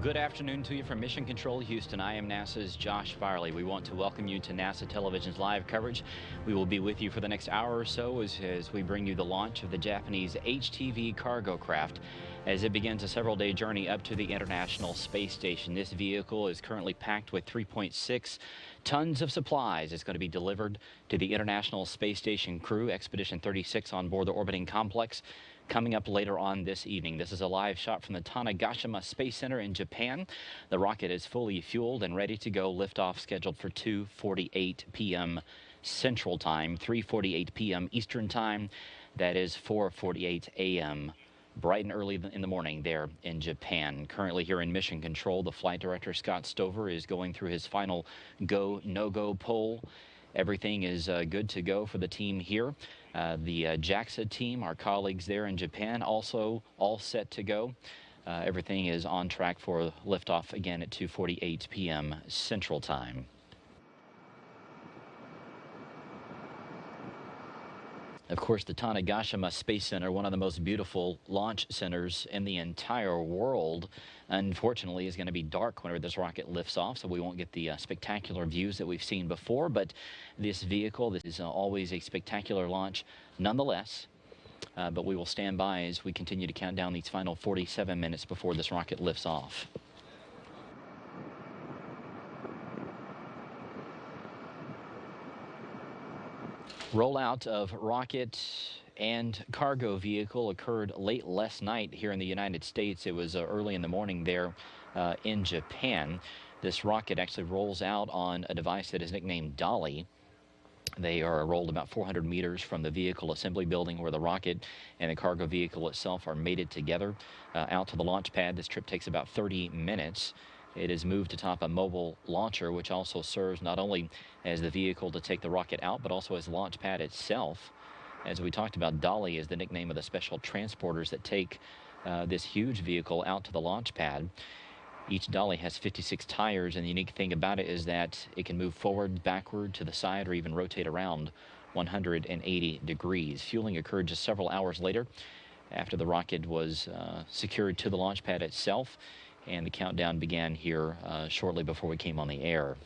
Good afternoon to you from Mission Control Houston. I am NASA's Josh Farley. We want to welcome you to NASA Television's live coverage. We will be with you for the next hour or so as we bring you the launch of the Japanese HTV cargo craft as it begins a several-day journey up to the International Space Station. This vehicle is currently packed with 3.6 tons of supplies. It's going to be delivered to the International Space Station crew, Expedition 36 on board the orbiting complex, coming up later on this evening. This is a live shot from the Tanegashima Space Center in Japan. The rocket is fully fueled and ready to go. Liftoff scheduled for 2:48 p.m. Central Time, 3:48 p.m. Eastern Time. That is 4:48 a.m. bright and early in the morning there in Japan. Currently here in Mission Control, the flight director, Scott Stover, is going through his final go, no-go poll. Everything is good to go for the team here. The JAXA team, our colleagues there in Japan, also all set to go. Everything is on track for liftoff again at 2:48 p.m. Central Time. Of course, the Tanegashima Space Center, one of the most beautiful launch centers in the entire world, unfortunately is going to be dark whenever this rocket lifts off, so we won't get the spectacular views that we've seen before. But this vehicle, this is always a spectacular launch nonetheless. But we will stand by as we continue to count down these final 47 minutes before this rocket lifts off. Rollout of rocket and cargo vehicle occurred late last night here in the United States. It was early in the morning there in Japan. This rocket actually rolls out on a device that is nicknamed Dolly. They are rolled about 400 meters from the vehicle assembly building where the rocket and the cargo vehicle itself are mated together out to the launch pad. This trip takes about 30 minutes. It is moved atop a mobile launcher, which also serves not only as the vehicle to take the rocket out, but also as the launch pad itself. As we talked about, Dolly is the nickname of the special transporters that take this huge vehicle out to the launch pad. Each Dolly has 56 tires, and the unique thing about it is that it can move forward, backward, to the side, or even rotate around 180 degrees. Fueling occurred just several hours later after the rocket was secured to the launch pad itself, and the countdown began here shortly before we came on the air.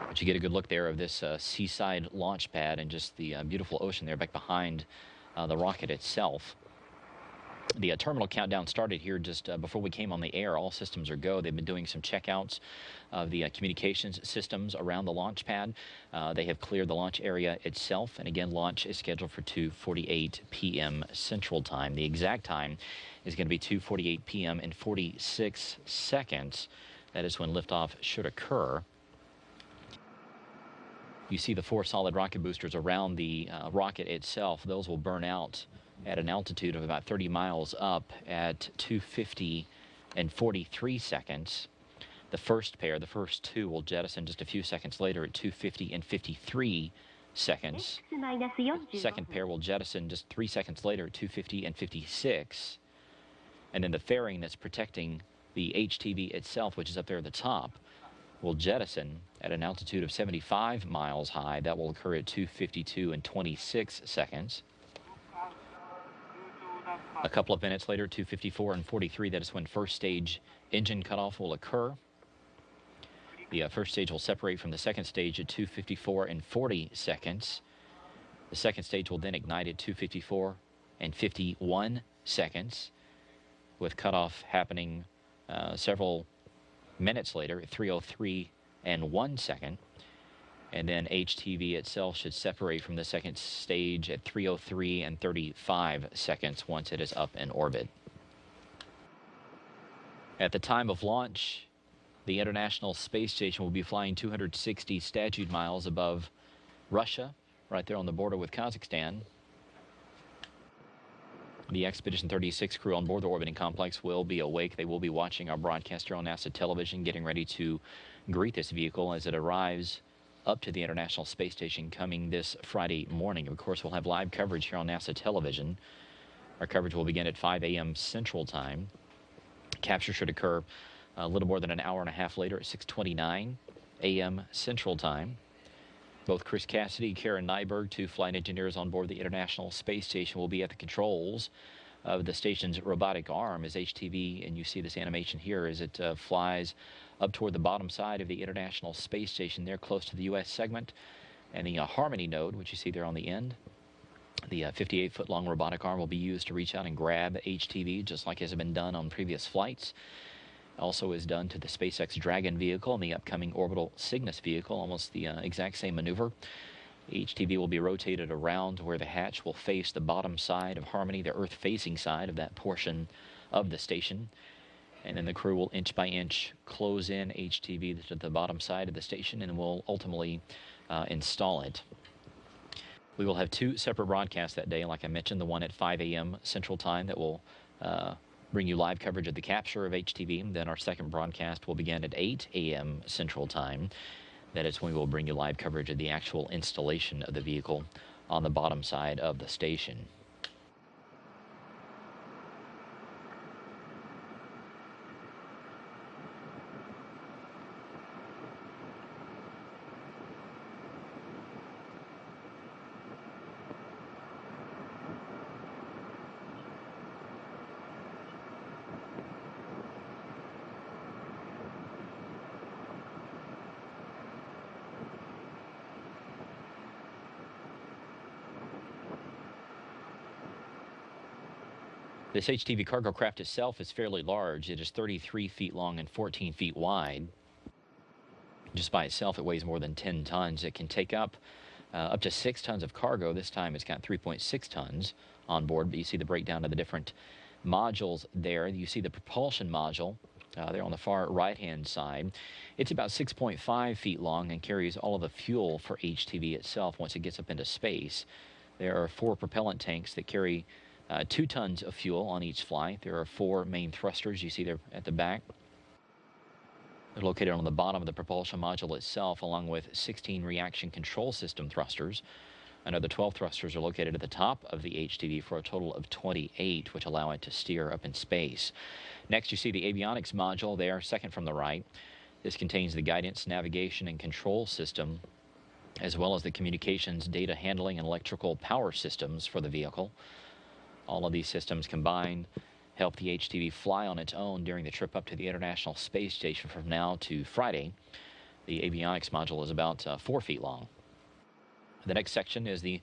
But you get a good look there of this seaside launch pad and just the beautiful ocean there back behind the rocket itself. The terminal countdown started here just before we came on the air. All systems are go. They've been doing some checkouts of the communications systems around the launch pad. They have cleared the launch area itself, and again, launch is scheduled for 2:48 p.m. Central Time. The exact time is going to be 2:48 p.m. and 46 seconds. That is when liftoff should occur. You see the 4 solid rocket boosters around the rocket itself. Those will burn out at an altitude of about 30 miles up at 2:50 and 43 seconds. The first pair, the first 2, will jettison just a few seconds later at 2:50 and 53 seconds. The second pair will jettison just 3 seconds later at 2:50 and 56. And then the fairing that's protecting the HTV itself, which is up there at the top, will jettison at an altitude of 75 miles high. That will occur at 2:52 and 26 seconds. A couple of minutes later, 2:54 and 43, that is when first stage engine cutoff will occur. The first stage will separate from the second stage at 2:54 and 40 seconds. The second stage will then ignite at 2:54 and 51 seconds, with cutoff happening several minutes later at 3:03 and 1 second. And then HTV itself should separate from the second stage at 3:03 and 35 seconds once it is up in orbit. At the time of launch, the International Space Station will be flying 260 statute miles above Russia, right there on the border with Kazakhstan. The Expedition 36 crew on board the orbiting complex will be awake. They will be watching our broadcast here on NASA television, getting ready to greet this vehicle as it arrives up to the International Space Station coming this Friday morning. Of course, we'll have live coverage here on NASA television. Our coverage will begin at 5 a.m. Central Time. Capture should occur a little more than an hour and a half later at 6:29 a.m. Central Time. Both Chris Cassidy, Karen Nyberg, two flight engineers on board the International Space Station, will be at the controls of the station's robotic arm as HTV, and you see this animation here as it flies up toward the bottom side of the International Space Station there close to the U.S. segment, and the Harmony node, which you see there on the end. The 58-foot-long robotic arm will be used to reach out and grab HTV, just like has been done on previous flights. Also is done to the SpaceX Dragon vehicle and the upcoming orbital Cygnus vehicle, almost the exact same maneuver. HTV will be rotated around where the hatch will face the bottom side of Harmony, the Earth-facing side of that portion of the station. And then the crew will inch by inch close in HTV to the bottom side of the station and will ultimately install it. We will have two separate broadcasts that day, like I mentioned, the one at 5 a.m. Central Time that will bring you live coverage of the capture of HTV. Then our second broadcast will begin at 8 a.m. Central Time. That is when we will bring you live coverage of the actual installation of the vehicle on the bottom side of the station. This HTV cargo craft itself is fairly large. It is 33 feet long and 14 feet wide. Just by itself, it weighs more than 10 tons. It can take up to 6 tons of cargo. This time it's got 3.6 tons on board, but you see the breakdown of the different modules there. You see the propulsion module there on the far right-hand side. It's about 6.5 feet long and carries all of the fuel for HTV itself once it gets up into space. There are 4 propellant tanks that carry 2 tons of fuel on each flight. There are 4 main thrusters you see there at the back. They're located on the bottom of the propulsion module itself, along with 16 reaction control system thrusters. Another 12 thrusters are located at the top of the HTV for a total of 28, which allow it to steer up in space. Next, you see the avionics module there, second from the right. This contains the guidance, navigation, and control system, as well as the communications, data handling, and electrical power systems for the vehicle. All of these systems combined help the HTV fly on its own during the trip up to the International Space Station from now to Friday. The avionics module is about 4 feet long. The next section is the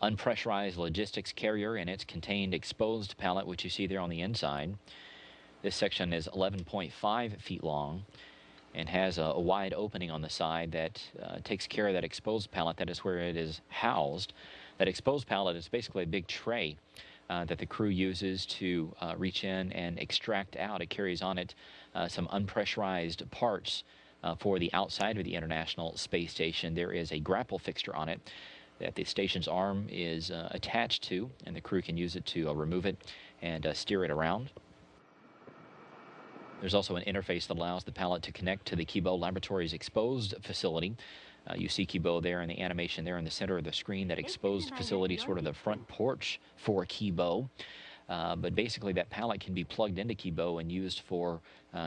unpressurized logistics carrier and its contained exposed pallet, which you see there on the inside. This section is 11.5 feet long and has a wide opening on the side that takes care of that exposed pallet. That is where it is housed. That exposed pallet is basically a big tray that the crew uses to reach in and extract out. It carries on it some unpressurized parts for the outside of the International Space Station. There is a grapple fixture on it that the station's arm is attached to, and the crew can use it to remove it and steer it around. There's also an interface that allows the pallet to connect to the Kibo Laboratories exposed facility. You see Kibo there in the animation there in the center of the screen. That exposed facility, sort of the front porch for Kibo. But basically that pallet can be plugged into Kibo and used for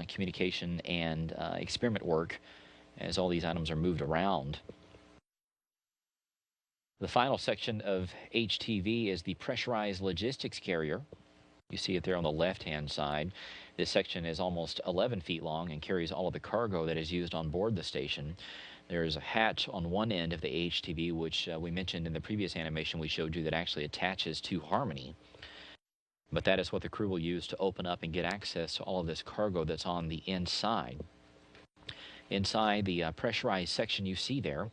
communication and experiment work as all these items are moved around. The final section of HTV is the pressurized logistics carrier. You see it there on the left-hand side. This section is almost 11 feet long and carries all of the cargo that is used on board the station. There's a hatch on one end of the HTV, which we mentioned in the previous animation we showed you, that actually attaches to Harmony. But that is what the crew will use to open up and get access to all of this cargo that's on the inside. Inside the pressurized section you see there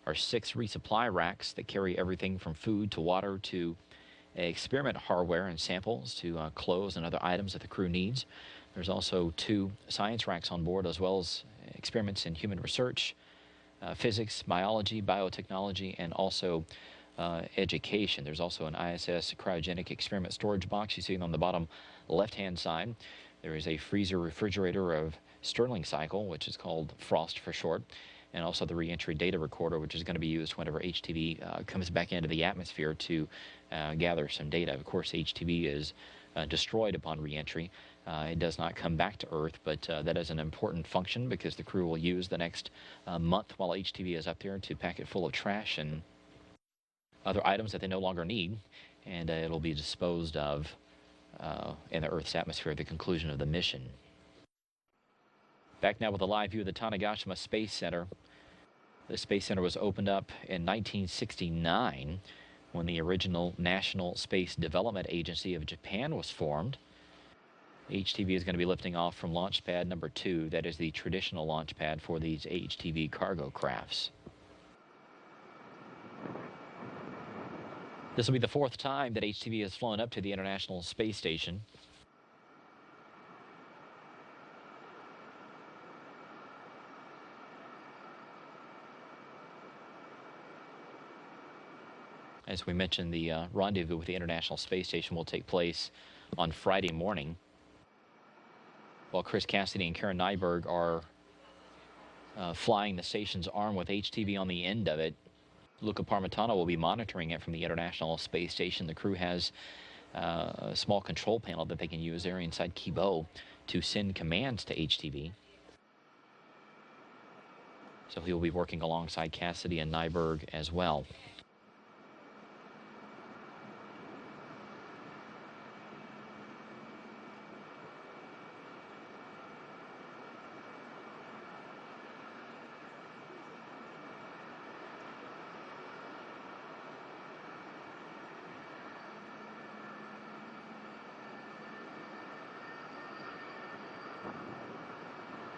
are 6 resupply racks that carry everything from food to water to experiment hardware and samples to clothes and other items that the crew needs. There's also 2 science racks on board, as well as experiments in human research, physics, biology, biotechnology, and also education. There's also an ISS cryogenic experiment storage box you see on the bottom left-hand side. There is a freezer refrigerator of Stirling-Cycle, which is called Frost for short, and also the reentry data recorder, which is going to be used whenever HTV comes back into the atmosphere to gather some data. Of course, HTV is destroyed upon reentry. It does not come back to Earth, but that is an important function because the crew will use the next month while HTV is up there to pack it full of trash and other items that they no longer need, and it'll be disposed of in the Earth's atmosphere at the conclusion of the mission. Back now with a live view of the Tanegashima Space Center. The Space Center was opened up in 1969 when the original National Space Development Agency of Japan was formed. HTV is going to be lifting off from launch pad number 2. That is the traditional launch pad for these HTV cargo crafts. This will be the 4th time that HTV has flown up to the International Space Station. As we mentioned, the rendezvous with the International Space Station will take place on Friday morning. While Chris Cassidy and Karen Nyberg are flying the station's arm with HTV on the end of it, Luca Parmitano will be monitoring it from the International Space Station. The crew has a small control panel that they can use there inside Kibo to send commands to HTV. So he will be working alongside Cassidy and Nyberg as well.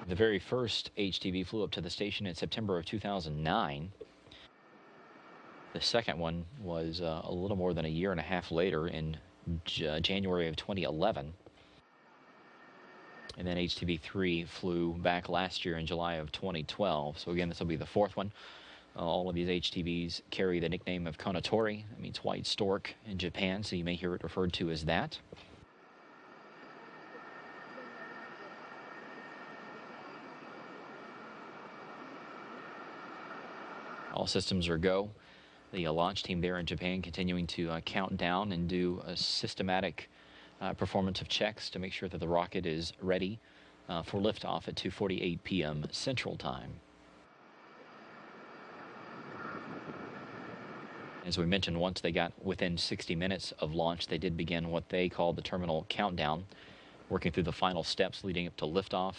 The very first HTV flew up to the station in September of 2009. The second one was a little more than a year and a half later in January of 2011. And then HTV-3 flew back last year in July of 2012. So again, this will be the 4th one. All of these HTVs carry the nickname of Kounotori. That means white stork in Japan, so you may hear it referred to as that. All systems are go. The launch team there in Japan continuing to count down and do a systematic performance of checks to make sure that the rocket is ready for liftoff at 2:48 p.m. Central Time. As we mentioned, once they got within 60 minutes of launch, they did begin what they call the terminal countdown, working through the final steps leading up to liftoff.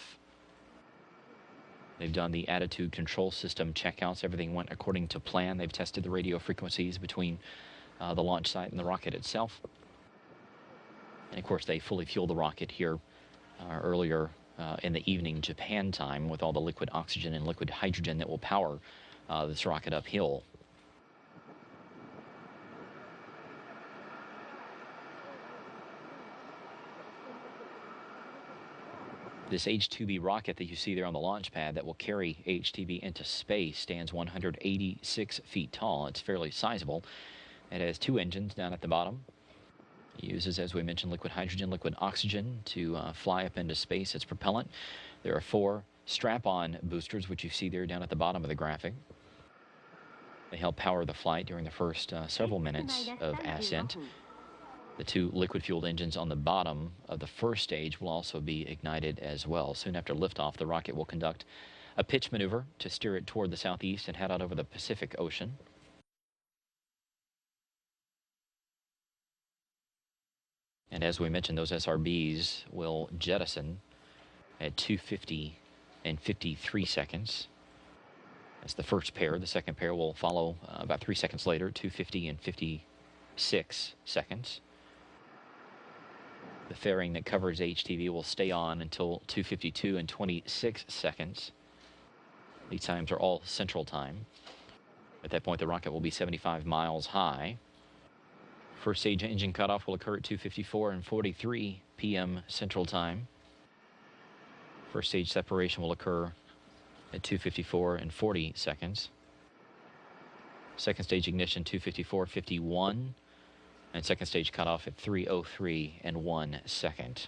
They've done the attitude control system checkouts. Everything went according to plan. They've tested the radio frequencies between the launch site and the rocket itself. And of course, they fully fueled the rocket here earlier in the evening Japan time with all the liquid oxygen and liquid hydrogen that will power this rocket uphill. This H-IIB rocket that you see there on the launch pad that will carry HTV into space stands 186 feet tall. It's fairly sizable. It has 2 engines down at the bottom. It uses, as we mentioned, liquid hydrogen, liquid oxygen to fly up into space as propellant. There are 4 strap-on boosters, which you see there down at the bottom of the graphic. They help power the flight during the first several minutes of ascent. The 2 liquid-fueled engines on the bottom of the first stage will also be ignited as well. Soon after liftoff, the rocket will conduct a pitch maneuver to steer it toward the southeast and head out over the Pacific Ocean. And as we mentioned, those SRBs will jettison at 2:50 and 53 seconds. That's the first pair. The second pair will follow about 3 seconds later, 2:50 and 56 seconds. The fairing that covers HTV will stay on until 2:52 and 26 seconds. These times are all Central Time. At that point, the rocket will be 75 miles high. First stage engine cutoff will occur at 2:54 and 43 p.m. Central Time. First stage separation will occur at 2:54 and 40 seconds. Second stage ignition 2:54:51. And second stage cutoff at 3:03 and 1 second.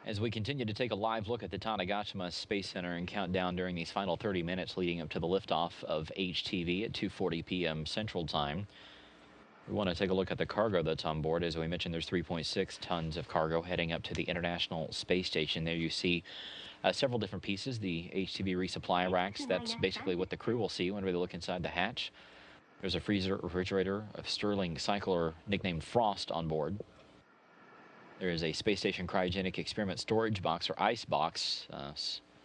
As we continue to take a live look at the Tanegashima Space Center and count down during these final 30 minutes leading up to the liftoff of HTV at 2:40 p.m. Central Time, we want to take a look at the cargo that's on board. As we mentioned, there's 3.6 tons of cargo heading up to the International Space Station. There you see several different pieces. The HTV resupply racks, that's basically what the crew will see when we look inside the hatch. There's a freezer refrigerator of Stirling-Cycle, or nicknamed Frost, on board. There is a space station cryogenic experiment storage box, or ice box,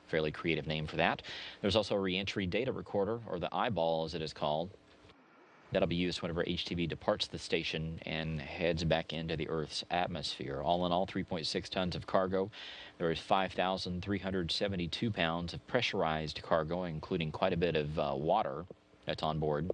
fairly creative name for that. There's also a reentry data recorder, or the eyeball as it is called. That'll be used whenever HTV departs the station and heads back into the Earth's atmosphere. All in all, 3.6 tons of cargo. There is 5,372 pounds of pressurized cargo, including quite a bit of water that's on board.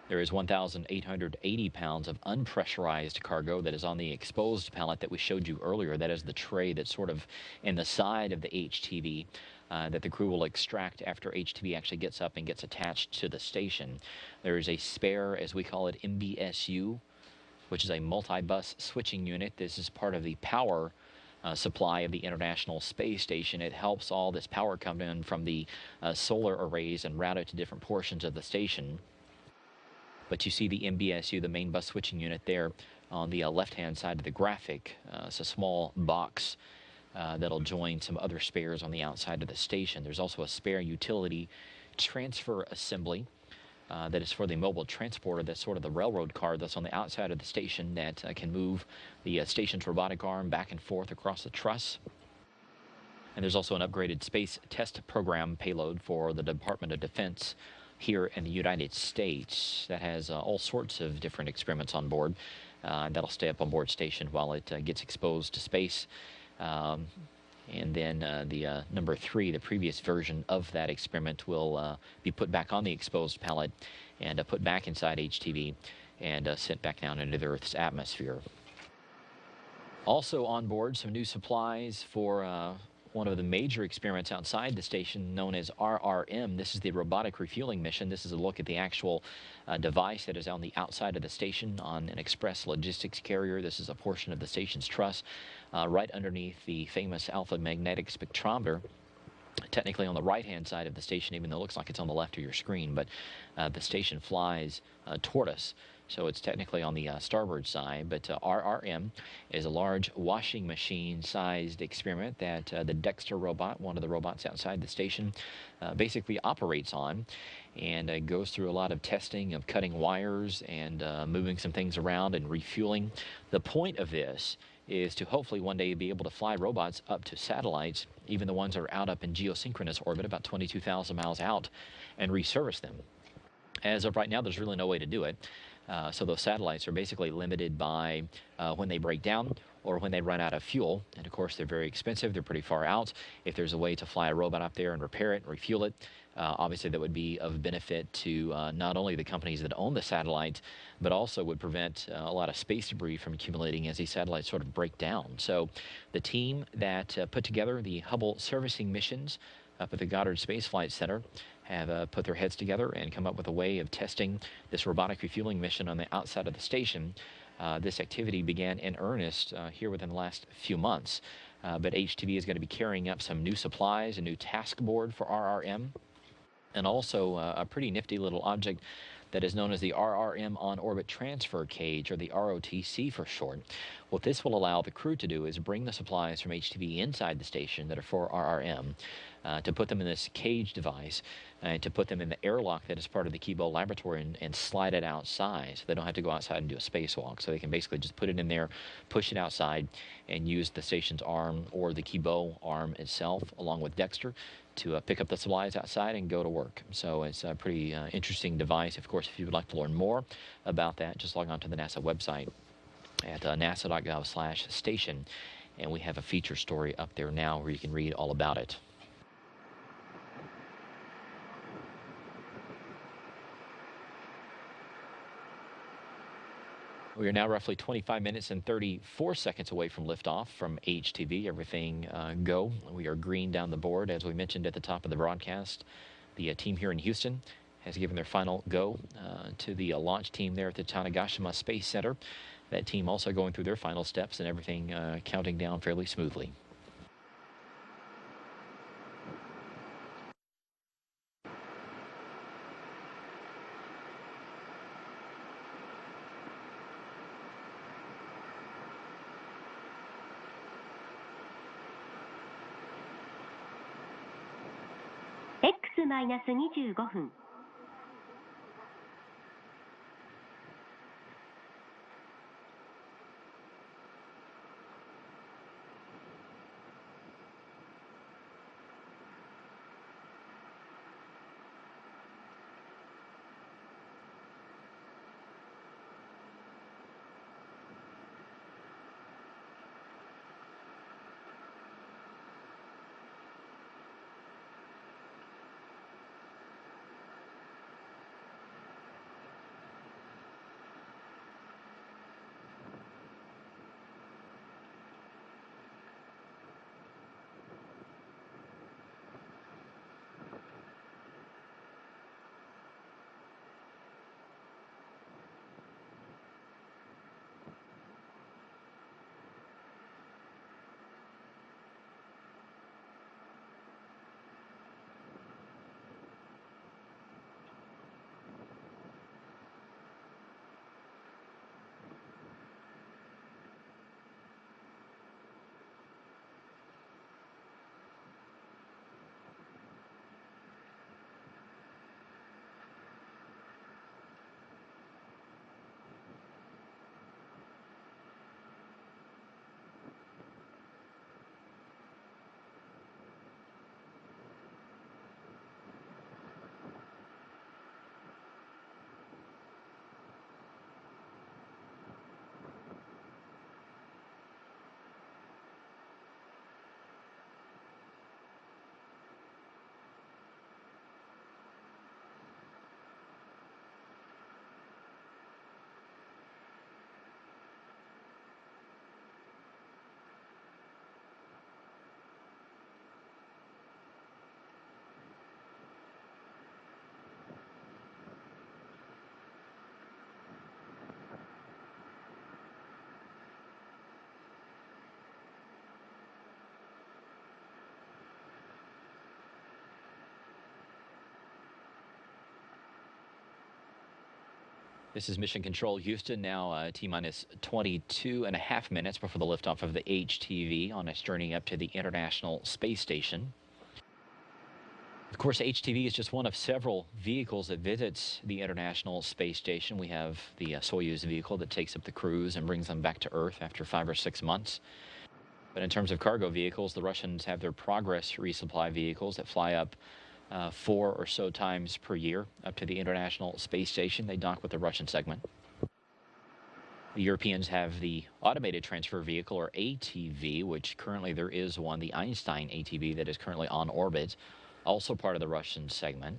There is 1,880 pounds of unpressurized cargo that is on the exposed pallet that we showed you earlier. That is the tray that's sort of in the side of the HTV that the crew will extract after HTV actually gets up and gets attached to the station. There is a spare, as we call it, MBSU, which is a multi-bus switching unit. This is part of the power supply of the International Space Station. It helps all this power come in from the solar arrays and route it to different portions of the station. But you see the MBSU, the main bus switching unit, there on the left-hand side of the graphic. It's a small box that'll join some other spares on the outside of the station. There's also a spare utility transfer assembly that is for the mobile transporter. That's sort of the railroad car that's on the outside of the station that can move the station's robotic arm back and forth across the truss. And there's also an upgraded space test program payload for the Department of Defense here in the United States that has all sorts of different experiments on board. That'll stay up on board station while it gets exposed to space. And then the number 3, the previous version of that experiment, will be put back on the exposed pallet and put back inside HTV and sent back down into the Earth's atmosphere. Also on board, some new supplies for one of the major experiments outside the station, known as RRM. This is the robotic refueling mission. This is a look at the actual device that is on the outside of the station on an express logistics carrier. This is a portion of the station's truss right underneath the famous alpha magnetic spectrometer, technically on the right-hand side of the station, even though it looks like it's on the left of your screen. But the station flies toward us, so it's technically on the starboard side. But RRM is a large washing machine-sized experiment that the Dexter robot, one of the robots outside the station, basically operates on, and goes through a lot of testing of cutting wires and moving some things around and refueling. The point of this is to hopefully one day be able to fly robots up to satellites, even the ones that are out up in geosynchronous orbit, about 22,000 miles out, and resurface them. As of right now, there's really no way to do it. So those satellites are basically limited by when they break down or when they run out of fuel. And of course, they're very expensive. They're pretty far out. If there's a way to fly a robot up there and repair it and refuel it, obviously that would be of benefit to not only the companies that own the satellites, but also would prevent a lot of space debris from accumulating as these satellites sort of break down. So the team that put together the Hubble servicing missions up at the Goddard Space Flight Center have put their heads together and come up with a way of testing this robotic refueling mission on the outside of the station. This activity began in earnest here within the last few months, but HTV is going to be carrying up some new supplies, a new task board for RRM, and also a pretty nifty little object that is known as the RRM On-Orbit Transfer Cage, or the ROTC for short. What this will allow the crew to do is bring the supplies from HTV inside the station that are for RRM, to put them in this cage device, and to put them in the airlock that is part of the Kibo laboratory and slide it outside, so they don't have to go outside and do a spacewalk. So they can basically just put it in there, push it outside, and use the station's arm or the Kibo arm itself, along with Dexter, to pick up the supplies outside and go to work. So it's a pretty interesting device. Of course, if you would like to learn more about that, just log on to the NASA website at nasa.gov/station, and we have a feature story up there now where you can read all about it. We are now roughly 25 minutes and 34 seconds away from liftoff from HTV. Everything go. We are green down the board. As we mentioned at the top of the broadcast, the team here in Houston has given their final go to the launch team there at the Tanegashima Space Center. That team also going through their final steps and everything counting down fairly smoothly. X-25 分。This is Mission Control Houston, now T-minus 22.5 minutes before the liftoff of the HTV on its journey up to the International Space Station. Of course, HTV is just one of several vehicles that visits the International Space Station. We have the Soyuz vehicle that takes up the crews and brings them back to Earth after 5 or 6 months. But in terms of cargo vehicles, the Russians have their Progress resupply vehicles that fly up 4 or so times per year up to the International Space Station. They dock with the Russian segment. The Europeans have the Automated Transfer Vehicle, or ATV, which currently there is one, the Einstein ATV, that is currently on orbit, also part of the Russian segment.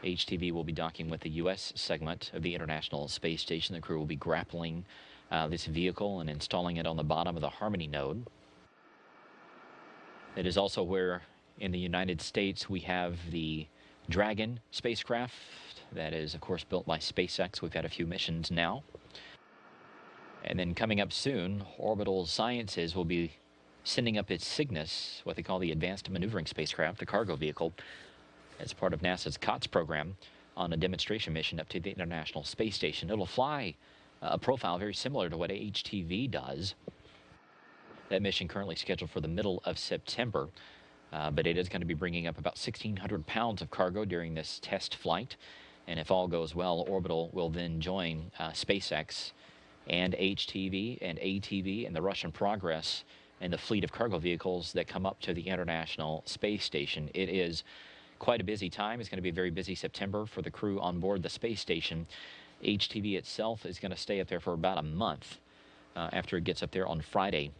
HTV will be docking with the U.S. segment of the International Space Station. The crew will be grappling this vehicle and installing it on the bottom of the Harmony node. It is also where in the United States we have the Dragon spacecraft that is, of course, built by SpaceX. We've had a few missions now. And then coming up soon, Orbital Sciences will be sending up its Cygnus, what they call the Advanced Maneuvering Spacecraft, a cargo vehicle, as part of NASA's COTS program on a demonstration mission up to the International Space Station. It'll fly a profile very similar to what HTV does. That mission currently scheduled for the middle of September. But it is going to be bringing up about 1,600 pounds of cargo during this test flight. And if all goes well, Orbital will then join SpaceX and HTV and ATV and the Russian Progress and the fleet of cargo vehicles that come up to the International Space Station. It is quite a busy time. It's going to be a very busy September for the crew on board the space station. HTV itself is going to stay up there for about a month after it gets up there on Friday.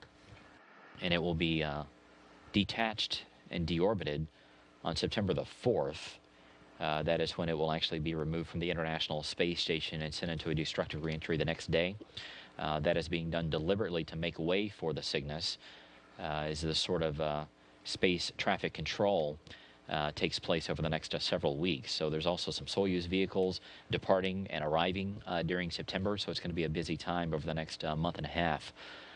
And it will be detached and deorbited on September the 4th. That is when it will actually be removed from the International Space Station and sent into a destructive reentry the next day. That is being done deliberately to make way for the Cygnus, is this sort of space traffic control takes place over the next several weeks. So there's also some Soyuz vehicles departing and arriving during September. So it's going to be a busy time over the next month and a half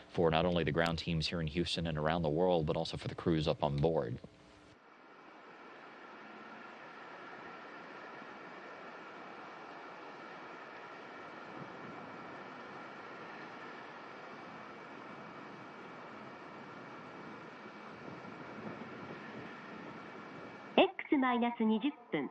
for not only the ground teams here in Houston and around the world, but also for the crews up on board. X-20 分。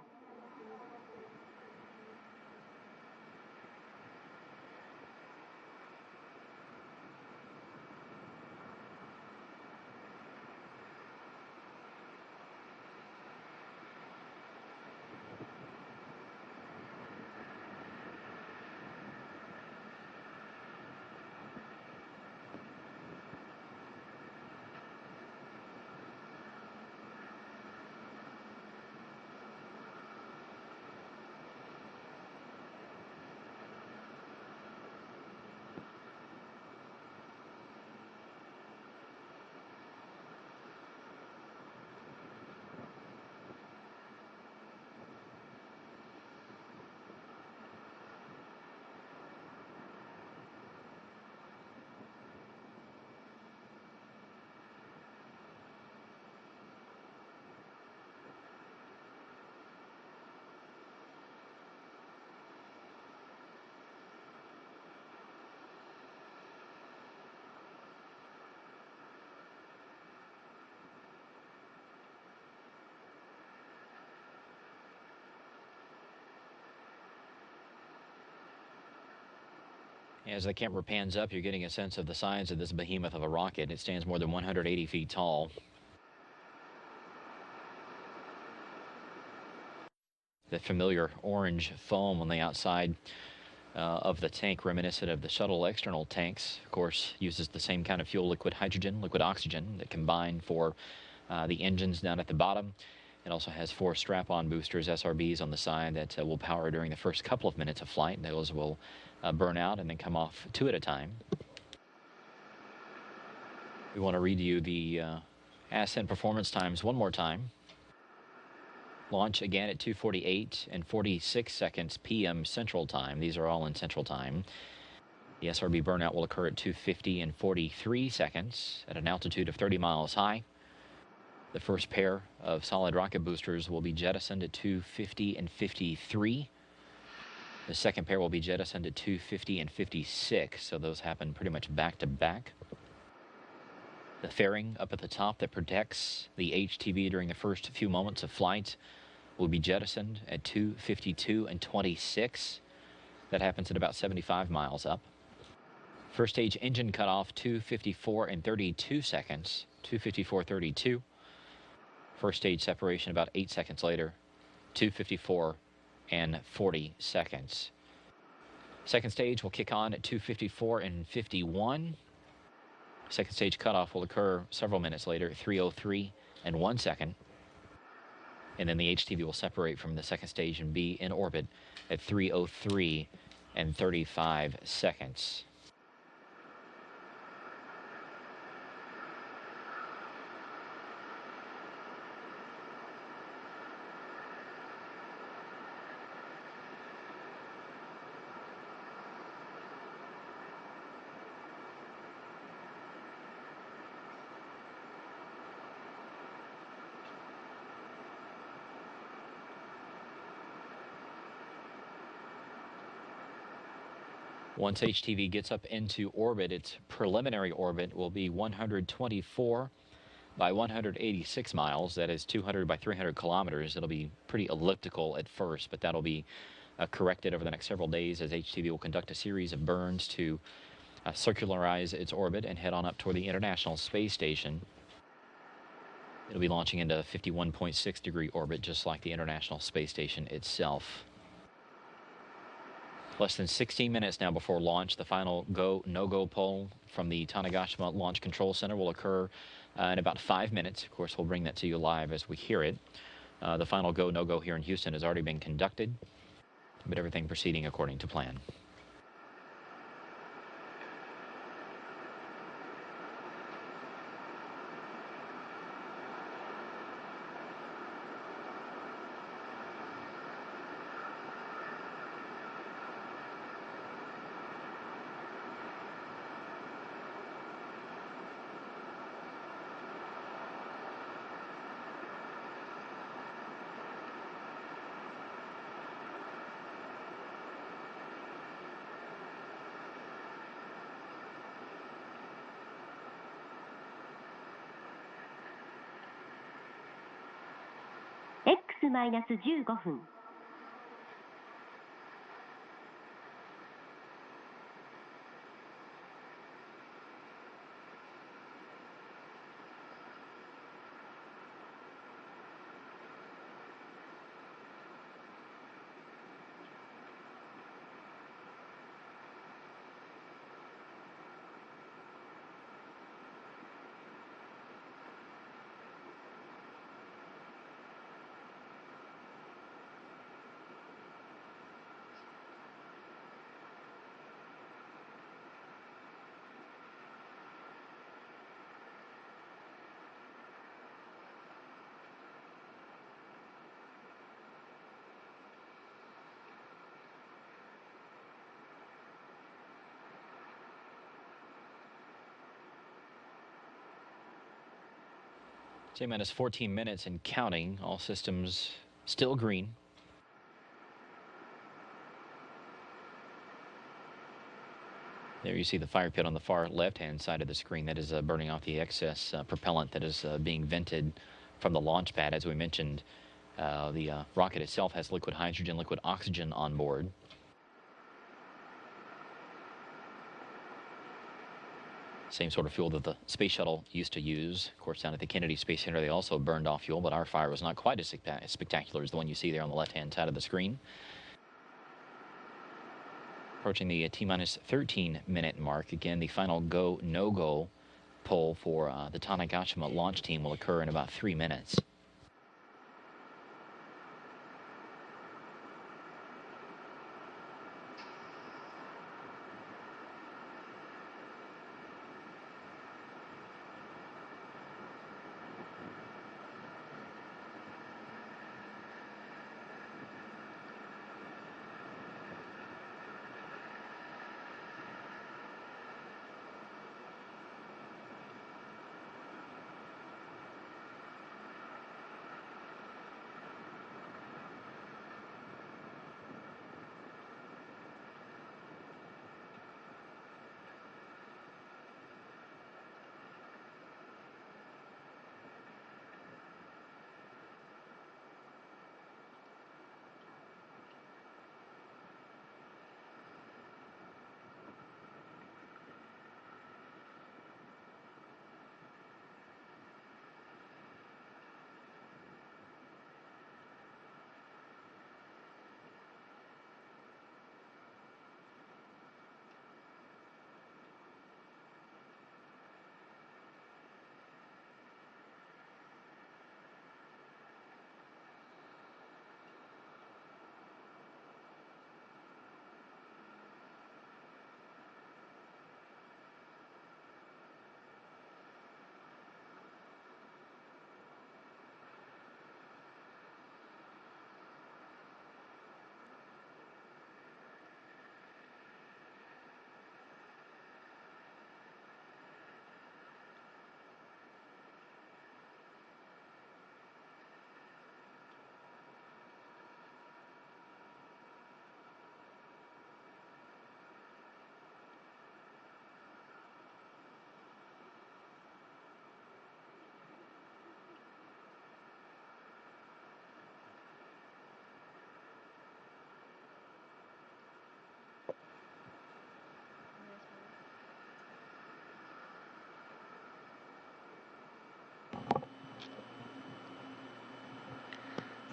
As the camera pans up, you're getting a sense of the size of this behemoth of a rocket. It stands more than 180 feet tall. The familiar orange foam on the outside of the tank, reminiscent of the shuttle external tanks, of course, uses the same kind of fuel, liquid hydrogen, liquid oxygen, that combine for the engines down at the bottom. It also has 4 strap-on boosters, SRBs, on the side that will power during the first couple of minutes of flight. Those will burn out and then come off 2 at a time. We want to read you the ascent performance times one more time. Launch again at 2:48 and 46 seconds p.m. Central Time. These are all in Central Time. The SRB burnout will occur at 2:50 and 43 seconds at an altitude of 30 miles high. The first pair of solid rocket boosters will be jettisoned at 2:50 and 53. The second pair will be jettisoned at 2:50 and 56, so those happen pretty much back to back. The fairing up at the top that protects the HTV during the first few moments of flight will be jettisoned at 2:52 and 26. That happens at about 75 miles up. First stage engine cutoff, 2:54 and 32 seconds, 2:54:32. First stage separation about 8 seconds later, 2:54 and 40 seconds. Second stage will kick on at 2:54 and 51. Second stage cutoff will occur several minutes later, 3:03 and 1 second. And then the HTV will separate from the second stage and be in orbit at 3:03 and 35 seconds. Once HTV gets up into orbit, its preliminary orbit will be 124 by 186 miles. That is 200 by 300 kilometers. It'll be pretty elliptical at first, but that'll be corrected over the next several days as HTV will conduct a series of burns to circularize its orbit and head on up toward the International Space Station. It'll be launching into a 51.6 degree orbit, just like the International Space Station itself. Less than 16 minutes now before launch, the final go, no-go poll from the Tanegashima Launch Control Center will occur in about 5 minutes. Of course, we'll bring that to you live as we hear it. The final go, no-go here in Houston has already been conducted, but everything proceeding according to plan. X-15 分。T-minus 14 minutes and counting. All systems still green. There you see the fire pit on the far left-hand side of the screen. That is burning off the excess propellant that is being vented from the launch pad. As we mentioned, the rocket itself has liquid hydrogen, liquid oxygen on board. Same sort of fuel that the space shuttle used to use. Of course, down at the Kennedy Space Center, they also burned off fuel, but our fire was not quite as spectacular as the one you see there on the left-hand side of the screen. Approaching the T-minus 13-minute mark. Again, the final go, no-go poll for the Tanegashima launch team will occur in about 3 minutes.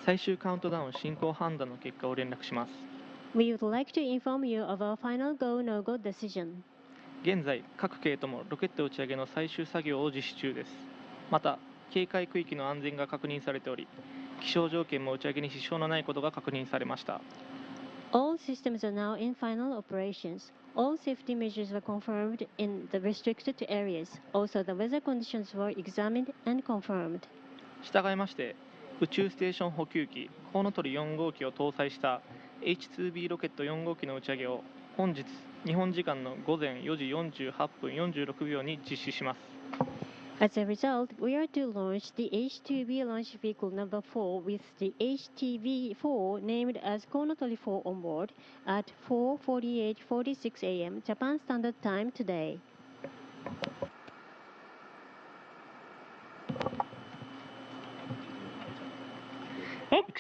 最終カウントダウン進行判断の結果を連絡します。 We would like to inform you of our final go/no-go decision. 現在、各系ともロケット打ち上げの最終作業を実施中です。また、警戒区域の安全が確認されており、気象条件も打ち上げに支障のないことが確認されました。 All systems are now in final operations. All safety measures were confirmed in the restricted areas. Also, the weather conditions were examined and confirmed. 従いまして、宇宙ステーション補給機コウノトリ4号機を搭載した H-IIB ロケット4号機の打ち上げを本日日本時間の午前4時48分46秒に実施します。 As a result, we are to launch the H-IIB launch vehicle number 4 with the HTV-4 named as Kounotori 4 on board at 4:48:46 a.m. Japan Standard Time today.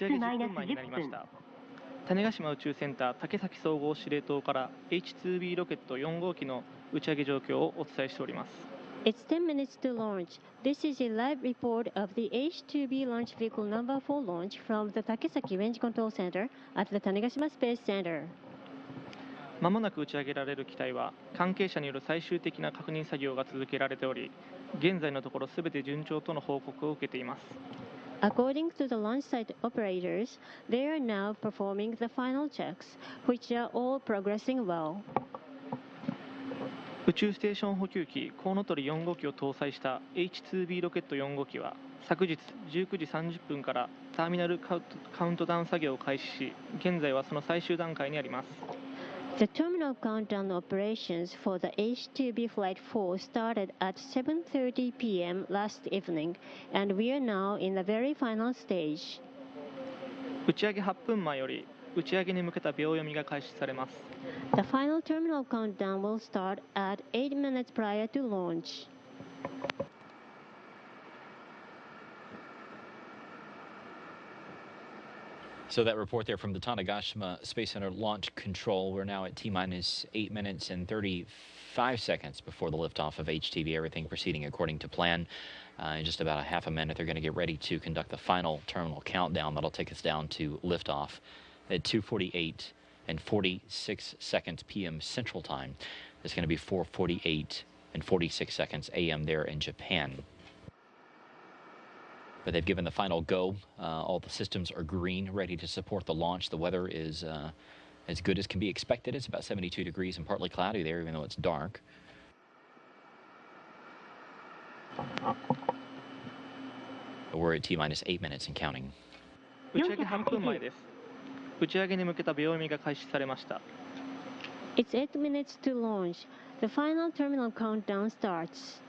ち上げ10分前になりました。種子島宇宙センター竹崎総合司令塔から H-IIB ロケット4号機の打ち上げ状況をお伝えしております。It's 10 minutes to launch. This is a live report of the H-IIB launch vehicle number 4 launch from the Takesaki Range Control Center at the Tanegashima Space Center. まもなく打ち上げられる機体は関係者による最終的な確認作業が続けられており、現在のところすべて順調との報告を受けています。According to the launch site operators, they are now performing the final checks, which are all progressing well. 宇宙ステーション補給機コウノトリ4号機を搭載した H-IIB ロケット4号機は昨日19時30分からターミナルカウントダウン作業を開始し、現在はその最終段階にあります。The terminal countdown operations for the H-IIB Flight 4 started at 7:30 p.m. last evening, and we are now in the very final stage. 打ち上げ8分前より打ち上げに向けた秒読みが開始されます。The final terminal countdown will start at 8 minutes prior to launch. So that report there from the Tanegashima Space Center Launch Control. We're now at T-minus 8 minutes and 35 seconds before the liftoff of HTV. Everything proceeding according to plan. In just about a half a minute, they're going to get ready to conduct the final terminal countdown. That'll take us down to liftoff at 2:48 and 46 seconds p.m. Central Time. It's going to be 4:48 and 46 seconds a.m. there in Japan. But they've given the final go. All the systems are green, ready to support the launch. The weather is as good as can be expected. It's about 72 degrees and partly cloudy there, even though it's dark. But we're at T-minus 8 minutes and counting. 打ち上げ8分前です。打ち上げに向けた秒読みが開始されました。It's 8 minutes to launch. The final terminal countdown starts.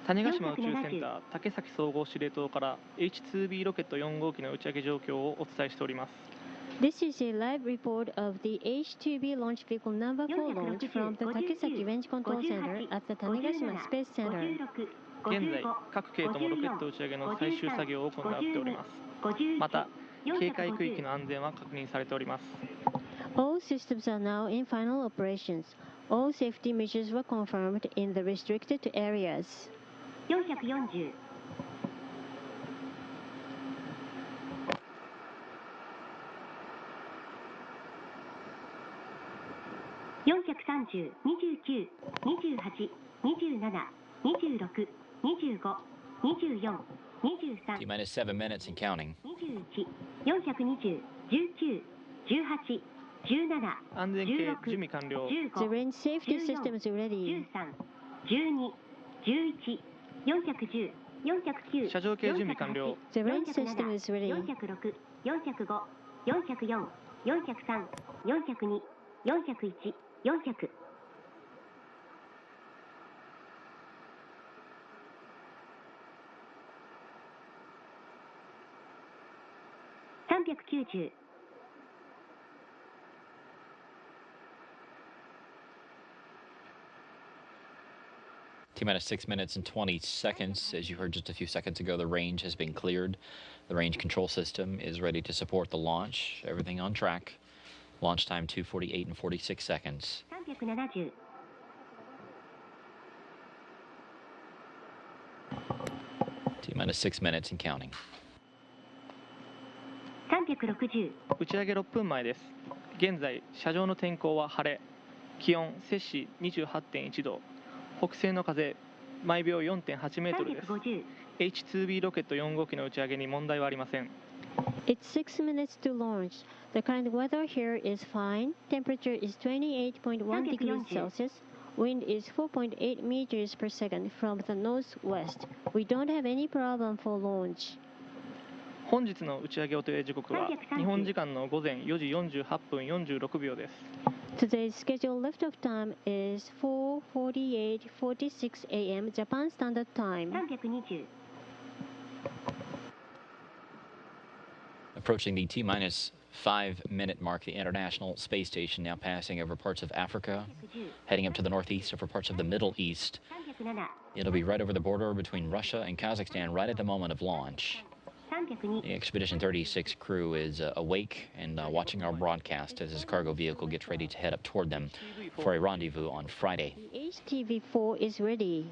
種子島宇宙センター竹崎総合司令塔から H-IIB ロケット4号機の打ち上げ状況をお伝えしております。This is a live report of the H-IIB launch vehicle number 4 launch from the Takesaki Range Control Center at the Tanegashima Space Center. 現在、各系ともロケット打ち上げの最終作業を行っております。また、警戒区域の安全は確認されております。All systems are now in final operations. All safety measures were confirmed in the restricted areas. 440 430 29 28 27 26 25 24 23 T-minus 7 minutes and counting. 21 420 19 18 17 安全系準備完了。 The range safety system is ready. 13 12 11 410 409 車上系準備完了。 The range system is ready. 406 405 404 403 402 401 400 390 T-minus 6 minutes and 20 seconds. As you heard just a few seconds ago, the range has been cleared. The range control system is ready to support the launch. Everything on track. Launch time 2:48 and 46 seconds. 370 T-minus 6 minutes and counting. 360打ち上げ6分前です。現在、車上の天候は晴れ。気温、摂氏 28.1 度。北西の風、毎秒 4.8 メートルです。350 H-IIB ロケット4号機の打ち上げに問題はありません。 It's 6 minutes to launch. The current weather here is fine. Temperature is 28.1 degrees Celsius. Wind is 4.8 meters per second from the northwest. We don't have any problem for launch. 本日の打ち上げ予定時刻は日本時間の午前4時48分46秒です。 Today's scheduled liftoff time is 4:48:46 a.m. Japan Standard Time. 320 Approaching the T-minus 5-minute mark, the International Space Station now passing over parts of Africa, heading up to the northeast over parts of the Middle East. 307 It'll be right over the border between Russia and Kazakhstan right at the moment of launch. The Expedition 36 crew is awake and watching our broadcast as this cargo vehicle gets ready to head up toward them for a rendezvous on Friday. The HTV-4 is ready.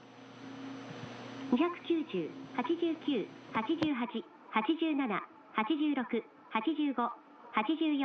290、89、88、87、86、85、84、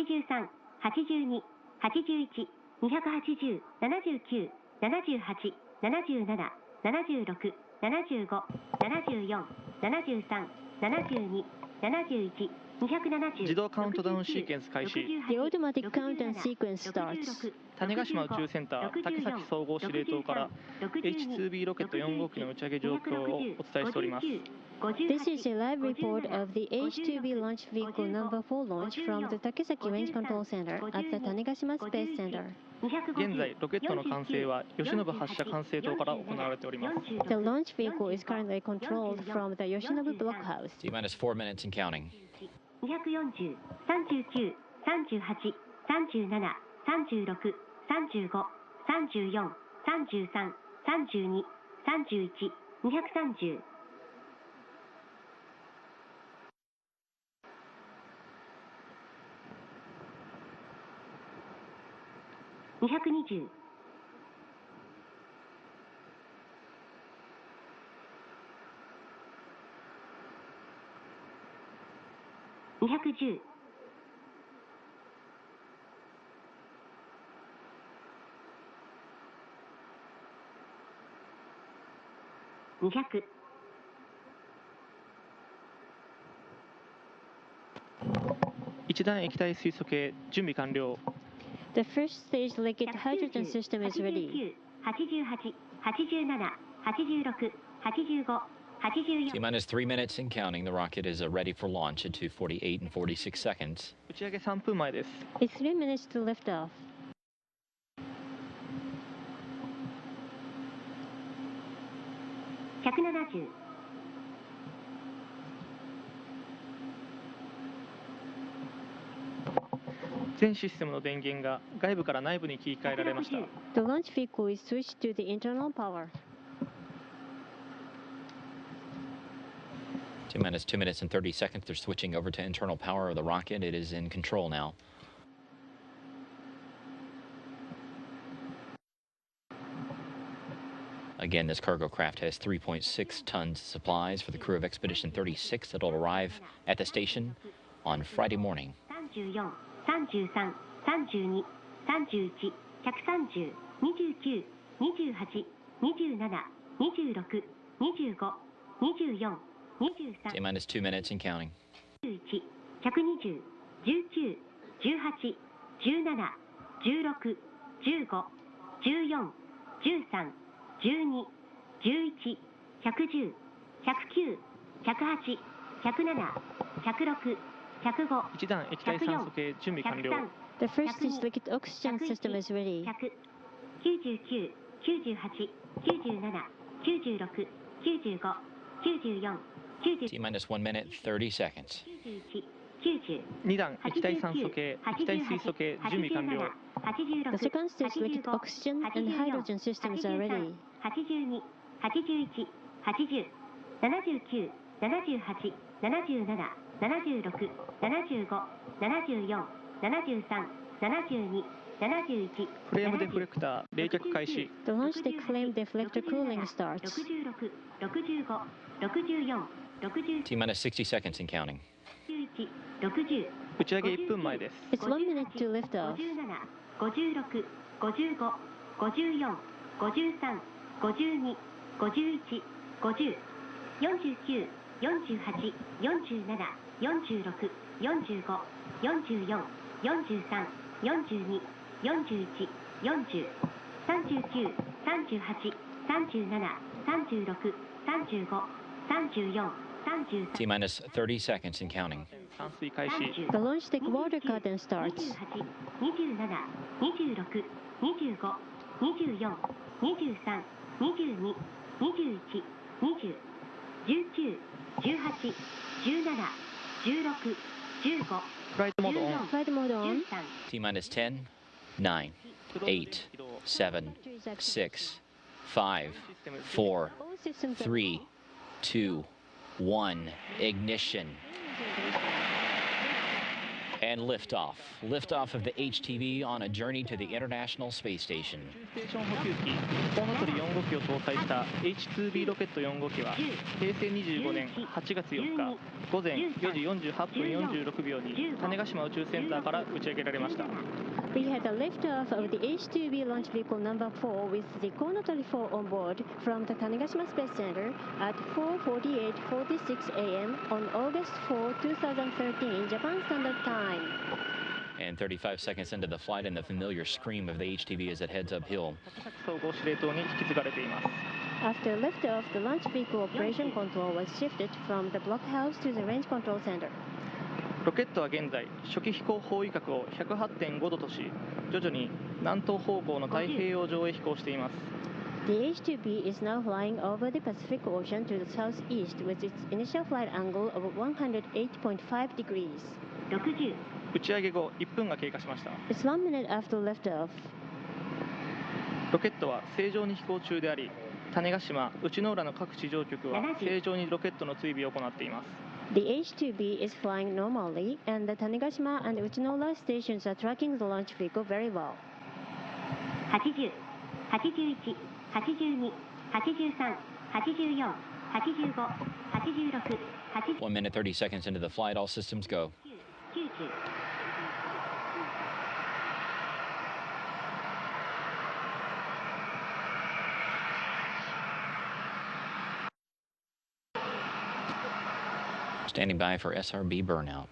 83、82、81、280、79、78、77、76、75、74、73、72、71、270。自動カウントダウンシーケンス開始。 The automatic countdown sequence starts. 種子島宇宙センター竹崎総合司令塔から H-IIB ロケット4号機の打ち上げ状況をお伝えしております。 This is a live report of the H-IIB launch vehicle number 4 launch from the Takesaki Range Control Center at the Tanegashima Space Center. 現在ロケットの管制は吉信発射管制塔から行われております。 The launch vehicle is currently controlled from the Yoshinobu Blockhouse. T-minus 4 minutes and counting. 240、39、38、37、36、35、34、33、32、31、230。220。210。200。一段液体水素系準備完了。 The first stage liquid hydrogen system is ready. 88、87、86、85、84。 T-minus 3 minutes and counting. The rocket is ready for launch at 2:48 and 46 seconds. 打ち上げ3分前です。 It's 3 minutes to lift off. 170。全システムの電源が外部から内部に切り替えられました。 The launch vehicle is switched to the internal power. T-minus 2 minutes and 30 seconds. They're switching over to internal power of the rocket. It is in control now. Again, this cargo craft has 3.6 tons of supplies for the crew of Expedition 36 that will arrive at the station on Friday morning. 34、33、32、31、130、29、28、27、26、25、24、23。T-minus 2 minutes and counting. 120、19、18、17、16、15、14、13、12、11、110、109、108、107、106、105、一段液体酸素系準備完了。 The first stage liquid oxygen system is ready. 99、98、97、96、95、94、90、T-minus 1 minute, 30 seconds. 91、90、2段液体酸素系液体水素系準備完了。 The second stage liquid oxygen and hydrogen systems are ready. 82、81、80、79、78、77、76、75、74、73、72、71。フレームデフレクター冷却開始。 The launch deck flame deflector cooling starts. 66、65、64、60、 T-minus 60 seconds and counting. 61、60。打ち上げ1分前です。 It's 1 minute to lift off. 57、56、55、54、53、52、51、50、49、48、47、46、45、44、43、42、41、40、39、38、37、36、35、34、33。 T-minus 30 seconds and counting. 散水開始。 The launch deck water curtain starts. 27、26、25、24、23、22、21、20、19、18、17、16、15、フライトモードオン。 Flight mode on. T-minus 10, 9, 8, 7, 6, 5, 4, All systems are 3, 2, 1, ignition. And liftoff. Liftoff of the HTV on a journey to the International Space Station. 宇宙ステーション補給機コウノトリ4号機を搭載した H-IIB ロケット4号機は平成25年8月4日午前4時48分46秒に種子島宇宙センターから打ち上げられました。We had a liftoff of the H-IIB launch vehicle number 4 with the Kounotori 4 on board from the Tanegashima Space Center at 4:48:46 a.m. on August 4, 2013, Japan Standard Time. And 35 seconds into the flight, and the familiar scream of the HTV as it heads uphill. 総合司令塔に引き継がれています。 After liftoff, the launch vehicle operation control was shifted from the blockhouse to the range control center. ロケットは現在初期飛行方位角を 108.5 度とし徐々に南東方向の太平洋上へ飛行しています。 The H-IIB is now flying over the Pacific Ocean to the southeast with its initial flight angle of 108.5 degrees. 60打ち上げ後1分が経過しました。 It's 1 minute after liftoff. ロケットは正常に飛行中であり種子島、内之浦の各地上局は正常にロケットの追尾を行っています。 The H-IIB is flying normally, and the Tanegashima and Uchinoura stations are tracking the launch vehicle very well. 80、81、82、83、84、85、86、80、 1 minute 30 seconds into the flight, all systems go. 90。Standing by for SRB burnout.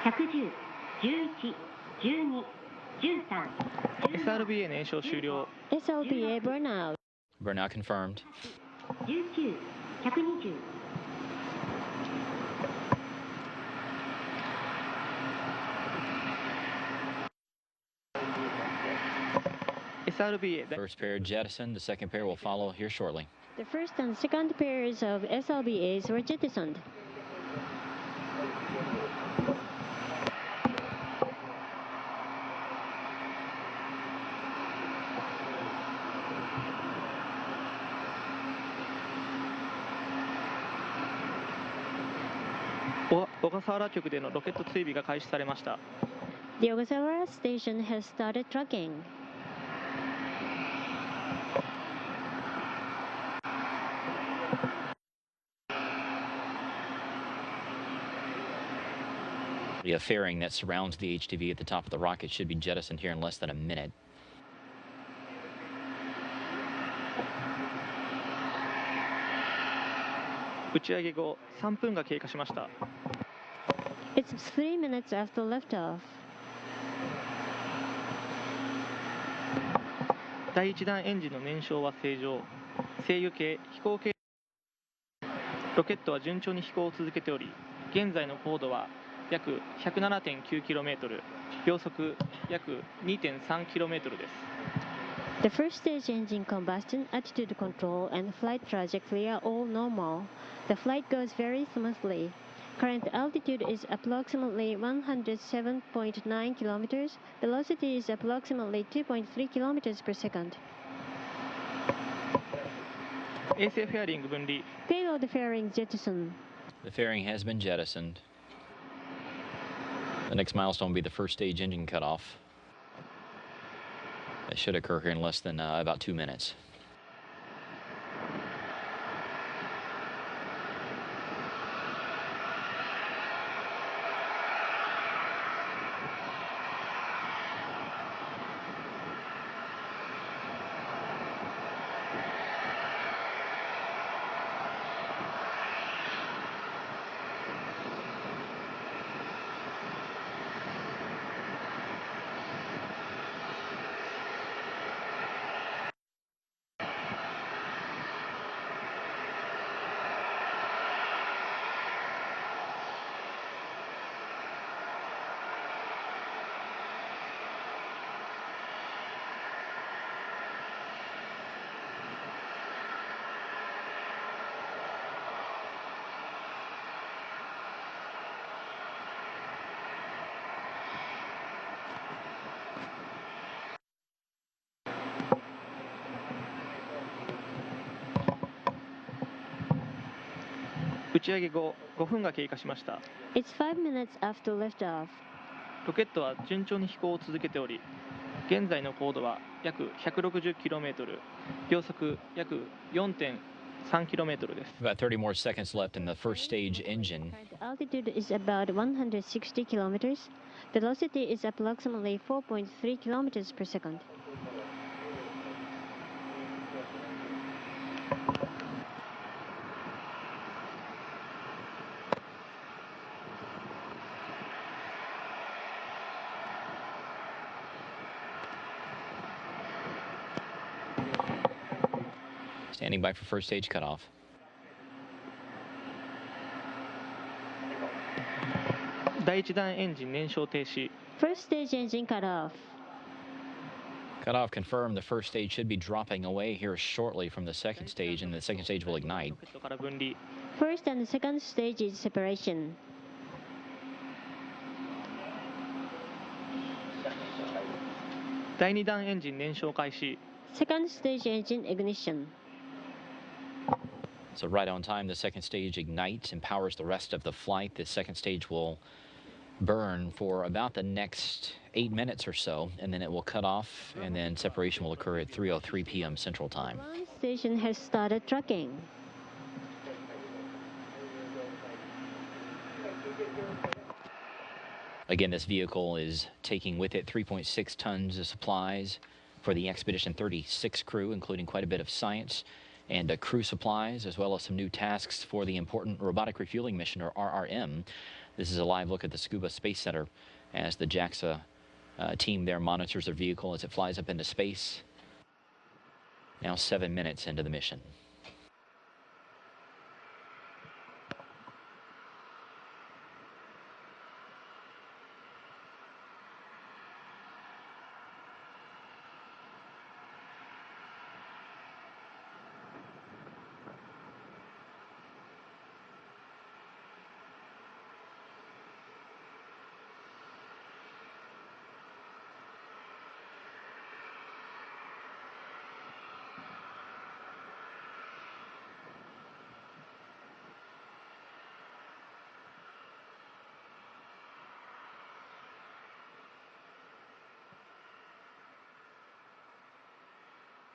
110、11、12、13。SRBA 燃焼終了。 SLBA burnout. Burnout confirmed. 19、120。SRBA First pair jettisoned. The second pair will follow here shortly. The first and second pairs of SLBAs were jettisoned. The 小笠原局でのロケット追尾が開始されました。 The Ogasawara station has started tracking. The fairing that surrounds the HTV at the top of the rocket should be jettisoned here in less than a minute. 打ち上げ後3分が経過しました。 It's 3 minutes after liftoff. 第1段エンジンの燃焼は正常。制御系、飛行系ロケットは順調に飛行を続けており、現在の高度は約 107.9km、秒速約 2.3km です。 The first stage engine combustion, attitude control, and flight trajectory are all normal. The flight goes very smoothly. Current altitude is approximately 107.9 kilometers. Velocity is approximately 2.3 kilometers per second. 衛星フェアリング分離。 Payload fairing jettison. The fairing has been jettisoned. The next milestone will be the first stage engine cutoff. That should occur here in less than about 2 minutes. 打ち上げ後5分が経過しました。 It's 5 minutes after liftoff. ロケットは順調に飛行を続けており、現在の高度は約 160km、秒速約 4.3km です。 About 30 more seconds left in the first stage engine. Current altitude is about 160 kilometers. Velocity is approximately 4.3 kilometers per second. Standing by for first stage cutoff. 第1段エンジン燃焼停止。 First stage engine cut off. Cutoff confirmed. The first stage should be dropping away here shortly from the second stage, and the second stage will ignite. ロケットから分離。 First and second stage is separation. 第2段エンジン燃焼開始。 Second stage engine ignition. So right on time, the second stage ignites and powers the rest of the flight. The second stage will burn for about the next 8 minutes or so, and then it will cut off, and then separation will occur at 3:03 p.m. Central Time. Launch station has started tracking. Again, this vehicle is taking with it 3.6 tons of supplies for the Expedition 36 crew, including quite a bit of science and crew supplies, as well as some new tasks for the important Robotic Refueling Mission, or RRM. This is a live look at the Scuba Space Center as the JAXA team there monitors their vehicle as it flies up into space. Now 7 minutes into the mission.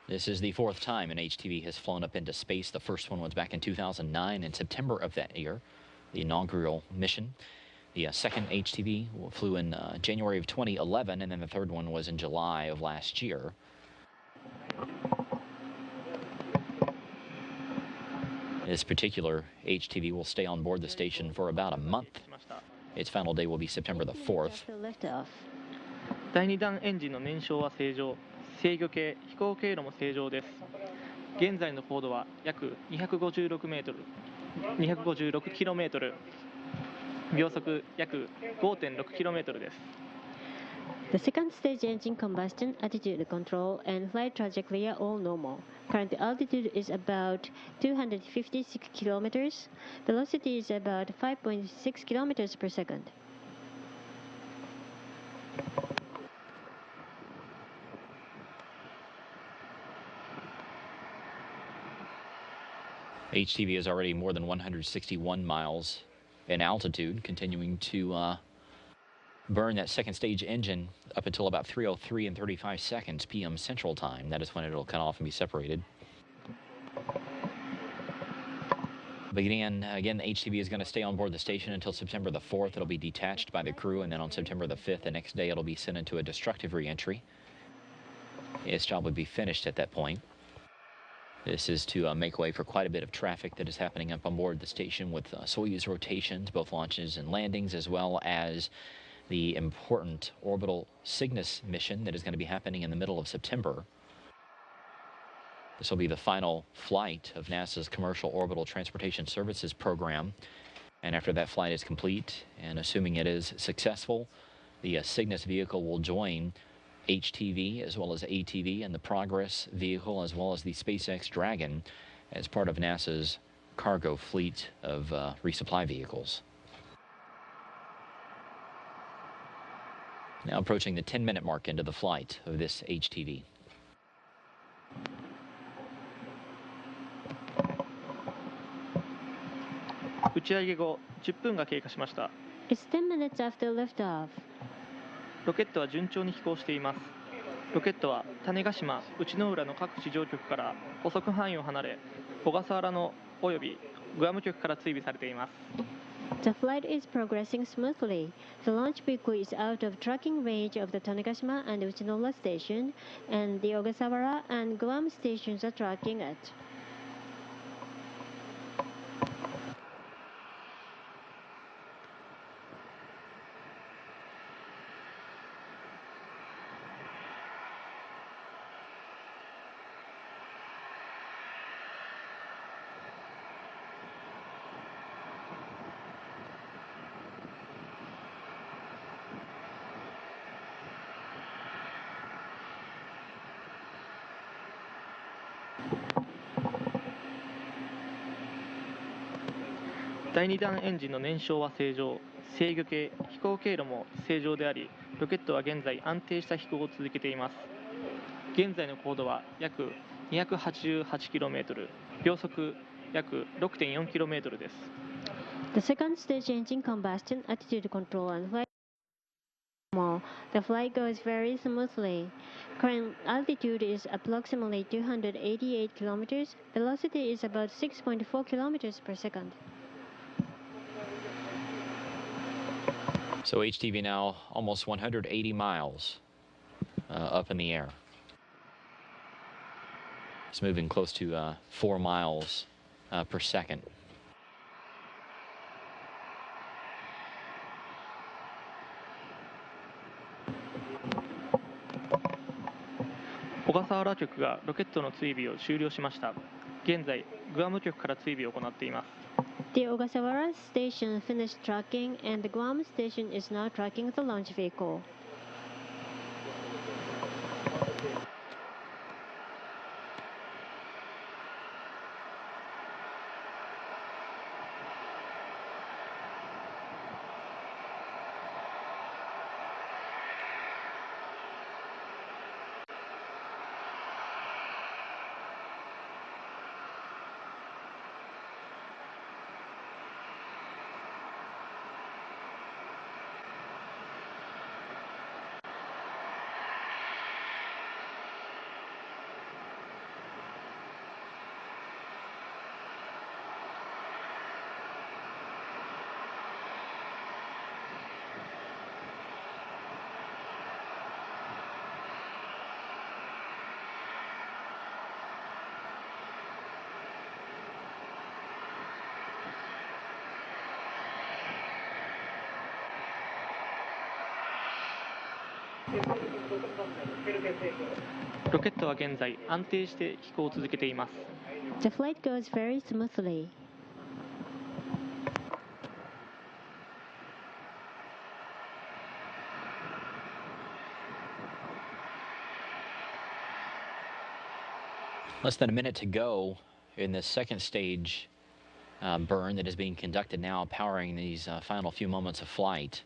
This is the fourth time an HTV has flown up into space. The first one was back in 2009 in September of that year, the inaugural mission. The second HTV flew in January of 2011, and then the third one was in July of last year. This particular HTV will stay on board the station for about a month. Its final day will be September the 4th. After liftoff. 第2段エンジンの燃焼は正常。制御系、飛行経路も正常です。現在の高度は約256メートル、256km、秒速約 5.6km です。The second stage engine combustion, attitude control, and flight trajectory are all normal. Current altitude is about 256 kilometers. Velocity is about 5.6 kilometers per second. HTV is already more than 161 miles in altitude, continuing to burn that second stage engine up until about 3:03 and 35 seconds p.m. Central Time. That is when it'll cut off and be separated. Again, the HTV is going to stay on board the station until September the 4th. It'll be detached by the crew, and then on September the 5th, the next day, it'll be sent into a destructive reentry. Its job would be finished at that point. This is to make way for quite a bit of traffic that is happening up on board the station with Soyuz rotations, both launches and landings, as well as the important orbital Cygnus mission that is going to be happening in the middle of September. This will be the final flight of NASA's Commercial Orbital Transportation Services program. And after that flight is complete, and assuming it is successful, the Cygnus vehicle will join HTV as well as ATV and the Progress vehicle as well as the SpaceX Dragon as part of NASA's cargo fleet of resupply vehicles. Now approaching the 10-minute mark into the flight of this HTV. 打ち上げ後10分が経過しました。 It's 10 minutes after liftoff. ロケットは順調に飛行しています。ロケットは種子島、内之浦の各地上局から捕捉範囲を離れ、小笠原のおよびグアム局から追尾されています。 The flight is progressing smoothly. The launch vehicle is out of tracking range of the Tanegashima and Uchinoura station, and the Ogasawara and Guam stations are tracking it. 第2段エンジンの燃焼は正常、制御系、飛行経路も正常であり、ロケットは現在安定した飛行を続けています。現在の高度は約 288km、秒速約 6.4km です。 The second stage engine combustion, attitude control, and flight. The flight goes very smoothly. Current altitude is approximately 288 kilometers. Velocity is about 6.4 kilometers per second. So HTV now almost 180 miles up in the air. It's moving close to 4 miles per second. 小笠原局がロケットの追尾を終了しました。現在、グアム局から追尾を行っています。 The Ogasawara station finished tracking, and the Guam station is now tracking the launch vehicle.ロケットは現在安定して飛行を続けています。 The flight goes very smoothly. Less than a minute to go in the second stage burn that is being conducted now, powering these final few moments of flight.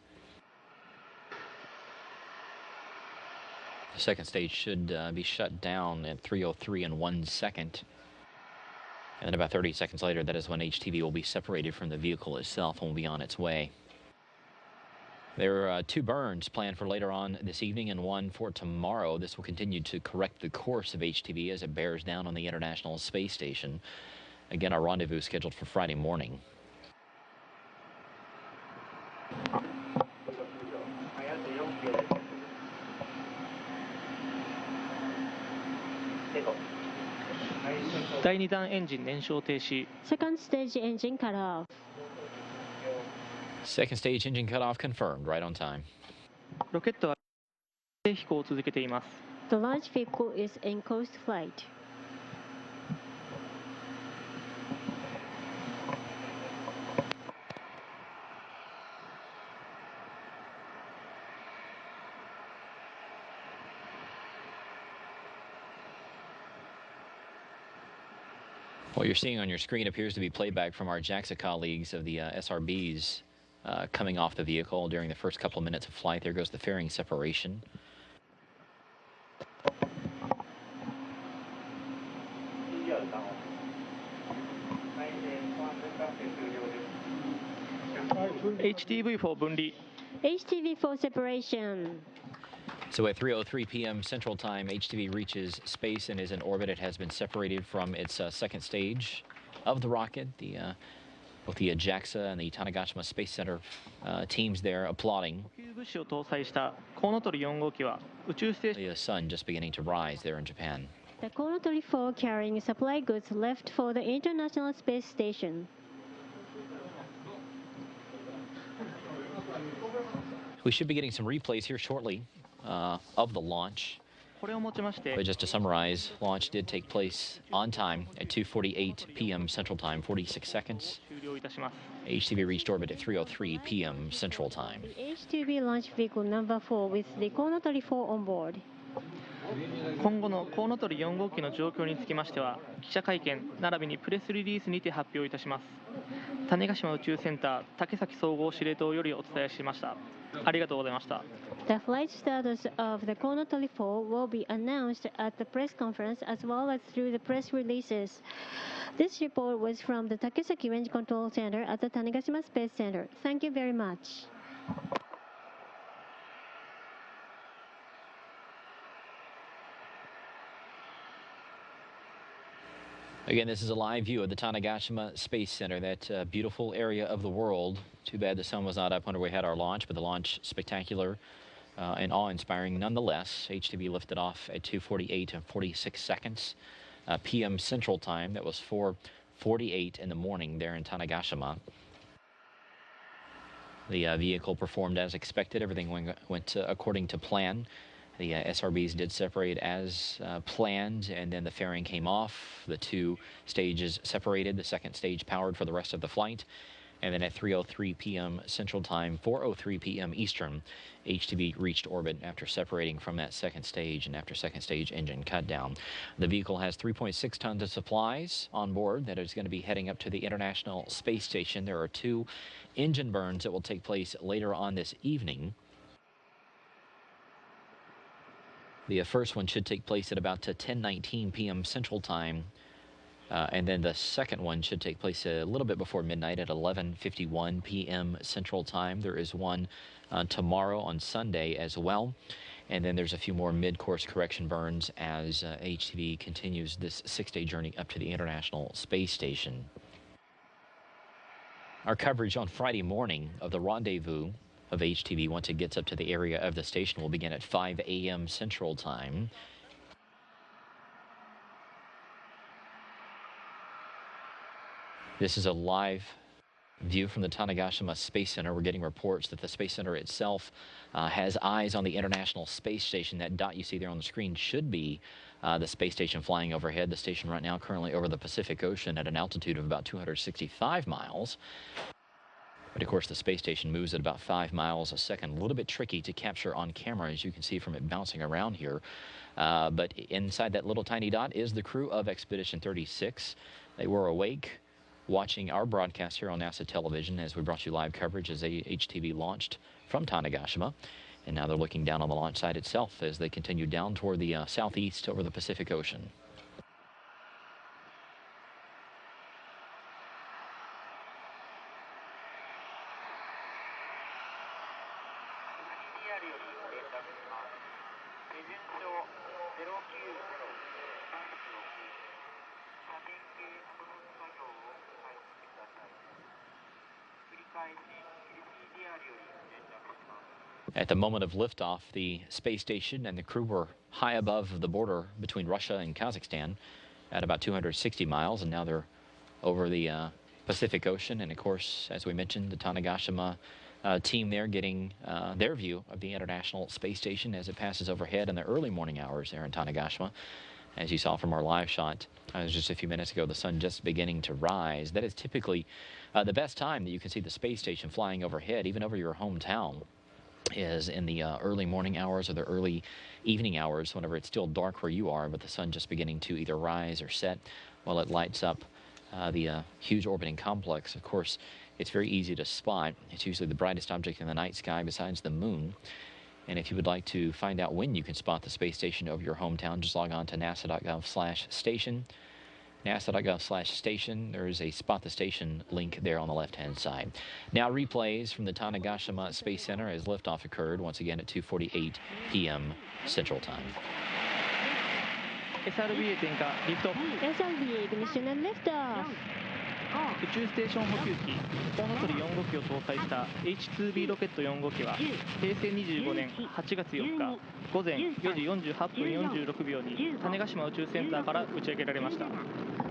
The second stage should be shut down at 3:03 and 1 second. And then about 30 seconds later, that is when HTV will be separated from the vehicle itself and will be on its way. There are 2 burns planned for later on this evening and 1 for tomorrow. This will continue to correct the course of HTV as it bears down on the International Space Station. Again, our rendezvous scheduled for Friday morning.第2段エンジン燃焼停止。 Second stage engine cut off. Second stage engine cutoff confirmed, right on time. ロケットは飛行を続けています。 The launch vehicle is in coast flight. What you're seeing on your screen appears to be playback from our JAXA colleagues of the SRBs coming off the vehicle during the first couple of minutes of flight. There goes the fairing separation. HTV for 分離 HTV for separation. So at 3:03 p.m. Central Time, HTV reaches space and is in orbit. It has been separated from its second stage of the rocket. Both the JAXA and the Tanegashima Space Center teams there applauding. 物資を搭載したコウノトリ4号機は宇宙ステーション The sun just beginning to rise there in Japan. The Kounotori 4 carrying supply goods left for the International Space Station. We should be getting some replays here shortly of the launch. これをもちまして But just to summarize, launch did take place on time at 2:48 p.m. Central Time, 46 seconds. 終了いたします HTV reached orbit at 3:03 p.m. Central Time. The H-IIB launch vehicle number 4 with the Kounotori 4 on board. 今後のコウノトリ4号機の状況につきましては記者会見並びにプレスリリースにて発表いたします種子島宇宙センター竹崎総合司令塔よりお伝えしましたありがとうございました The flight status of the Kounotori 4 will be announced at the press conference as well as through the press releases. This report was from the Takesaki Range Control Center at the Tanegashima Space Center. Thank you very much. Again, this is a live view of the Tanegashima Space Center, that beautiful area of the world. Too bad the sun was not up when we had our launch, but the launch spectacular and awe-inspiring nonetheless. HTV lifted off at 2:48 and 46 seconds p.m. Central Time. That was 4:48 in the morning there in Tanegashima. The vehicle performed as expected. Everything went according to plan. The SRBs did separate as planned, and then the fairing came off. The two stages separated. The second stage powered for the rest of the flight. And then at 3:03 p.m. Central Time, 4:03 p.m. Eastern, HTV reached orbit after separating from that second stage and after second stage engine cut down. The vehicle has 3.6 tons of supplies on board that is going to be heading up to the International Space Station. There are two engine burns that will take place later on this evening. The first one should take place at about 10:19 p.m. Central Time. And then the second one should take place a little bit before midnight at 11:51 p.m. Central Time. There is one tomorrow on Sunday as well. And then there's a few more mid-course correction burns as HTV continues this 6-day journey up to the International Space Station. Our coverage on Friday morning of the rendezvous of HTV once it gets up to the area of the station will begin at 5 a.m. Central Time. This is a live view from the Tanegashima Space Center. We're getting reports that the Space Center itself has eyes on the International Space Station. That dot you see there on the screen should be the space station flying overhead. The station right now currently over the Pacific Ocean at an altitude of about 265 miles. But of course, the space station moves at about 5 miles a second. A little bit tricky to capture on camera, as you can see from it bouncing around here. But inside that little tiny dot is the crew of Expedition 36. They were awake, watching our broadcast here on NASA television as we brought you live coverage as HTV launched from Tanegashima. And now they're looking down on the launch site itself as they continue down toward the southeast over the Pacific Ocean. At the moment of liftoff, the space station and the crew were high above the border between Russia and Kazakhstan at about 260 miles, and now they're over the Pacific Ocean. And of course, as we mentioned, the Tanegashima team there getting their view of the International Space Station as it passes overhead in the early morning hours there in Tanegashima. As you saw from our live shot just a few minutes ago, the sun just beginning to rise. That is typically the best time that you can see the space station flying overhead, even over your hometown, is in the early morning hours or the early evening hours, whenever it's still dark where you are, but the sun just beginning to either rise or set while it lights up the huge orbiting complex. Of course, it's very easy to spot. It's usually the brightest object in the night sky besides the moon. And if you would like to find out when you can spot the space station over your hometown, just log on to nasa.gov/station. NASA.gov/station. There is a Spot the Station link there on the left-hand side. Now replays from the Tanegashima Space Center as liftoff occurred once again at 2:48 p.m. Central Time. SRBA 点火リフト SRBA ignition and liftoff. 宇宙ステーション補給機コウノトリ4号機を搭載した H-IIB ロケット4号機は平成25年8月4日午前4時48分46秒に種子島宇宙センターから打ち上げられました。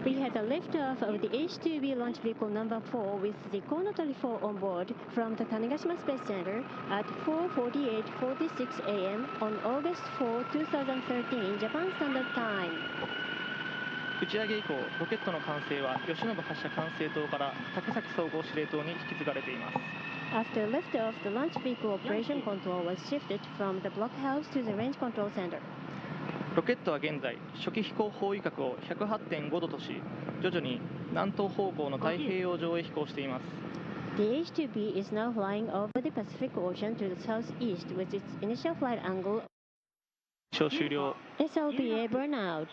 We had a liftoff of the H-IIB launch vehicle number 4 with the Kounotori 4 on board from the Tanegashima Space Center at 4:48:46 a.m. on August 4, 2013 Japan Standard Time. 打ち上げ以降ロケットの管制は吉信発射管制塔から竹崎総合司令塔に引き継がれています。 After liftoff, the launch vehicle operation control was shifted from the blockhouse to the range control center. ロケットは現在初期飛行方位角を 108.5 度とし徐々に南東方向の太平洋上へ飛行しています。 The H-IIB is now flying over the Pacific Ocean to the southeast with its initial flight angle. 終了 SLBA burnout.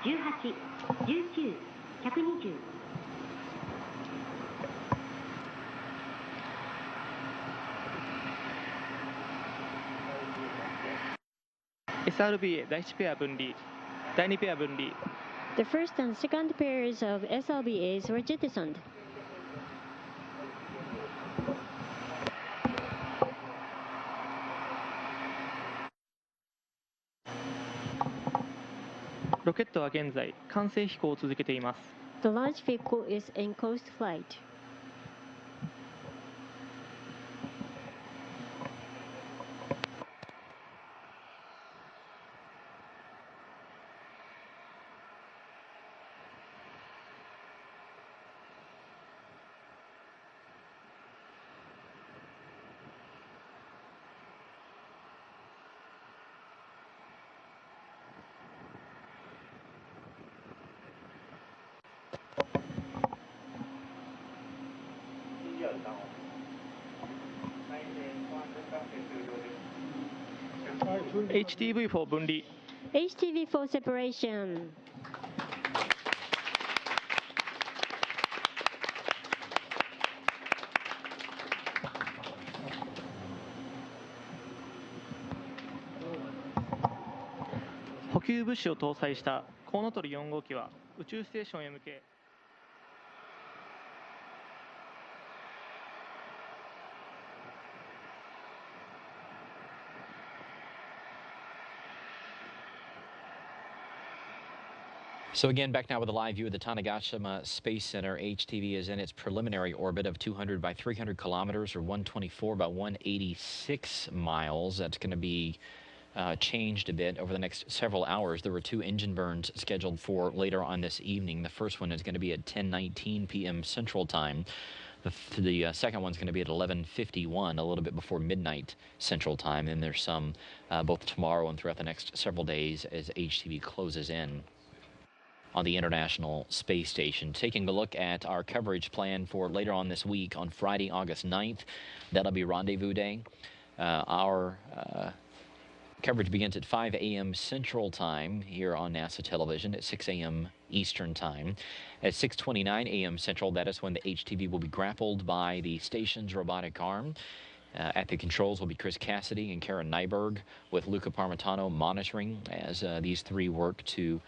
17、18、19、120。SRBA 第1ペア分離第2ペア分離 The first and second pairs of SLBAs were jettisoned. ロケットは現在完成飛行を続けています。 The launch vehicle is in coast flight. HTV 4分離 HTV for separation. 補給物資を搭載したコウノトリ4号機は宇宙ステーションへ向け So again, back now with a live view of the Tanegashima Space Center. HTV is in its preliminary orbit of 200 by 300 kilometers or 124 by 186 miles. That's going to be changed a bit over the next several hours. There were 2 engine burns scheduled for later on this evening. The first one is going to be at 10:19 p.m. Central Time. The second one's going to be at 11:51, a little bit before midnight Central Time. And there's some both tomorrow and throughout the next several days as HTV closes in on the International Space Station. Taking a look at our coverage plan for later on this week on Friday, August 9th. That'll be Rendezvous Day. Our coverage begins at 5 a.m. Central Time here on NASA television at 6 a.m. Eastern Time. At 6:29 a.m. Central, that is when the HTV will be grappled by the station's robotic arm. At the controls will be Chris Cassidy and Karen Nyberg with Luca Parmitano monitoring as these three work to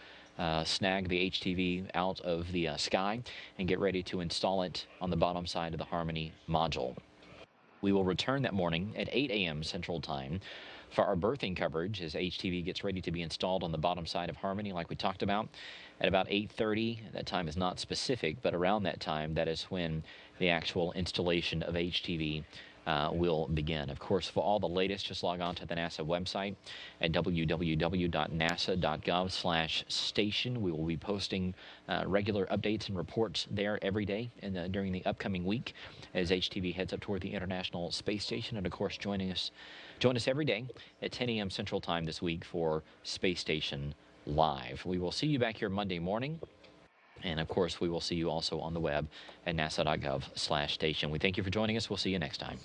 snag the HTV out of the sky and get ready to install it on the bottom side of the Harmony module. We will return that morning at 8 a.m. Central Time for our berthing coverage as HTV gets ready to be installed on the bottom side of Harmony like we talked about. At about 8:30, that time is not specific, but around that time, that is when the actual installation of HTV will begin. Of course, for all the latest, just log on to the NASA website at www.nasa.gov/station. We will be posting regular updates and reports there every day and during the upcoming week as HTV heads up toward the International Space Station. And of course, join us every day at 10 a.m. Central Time this week for Space Station Live. We will see you back here Monday morning. And of course, we will see you also on the web at nasa.gov/station. We thank you for joining us. We'll see you next time.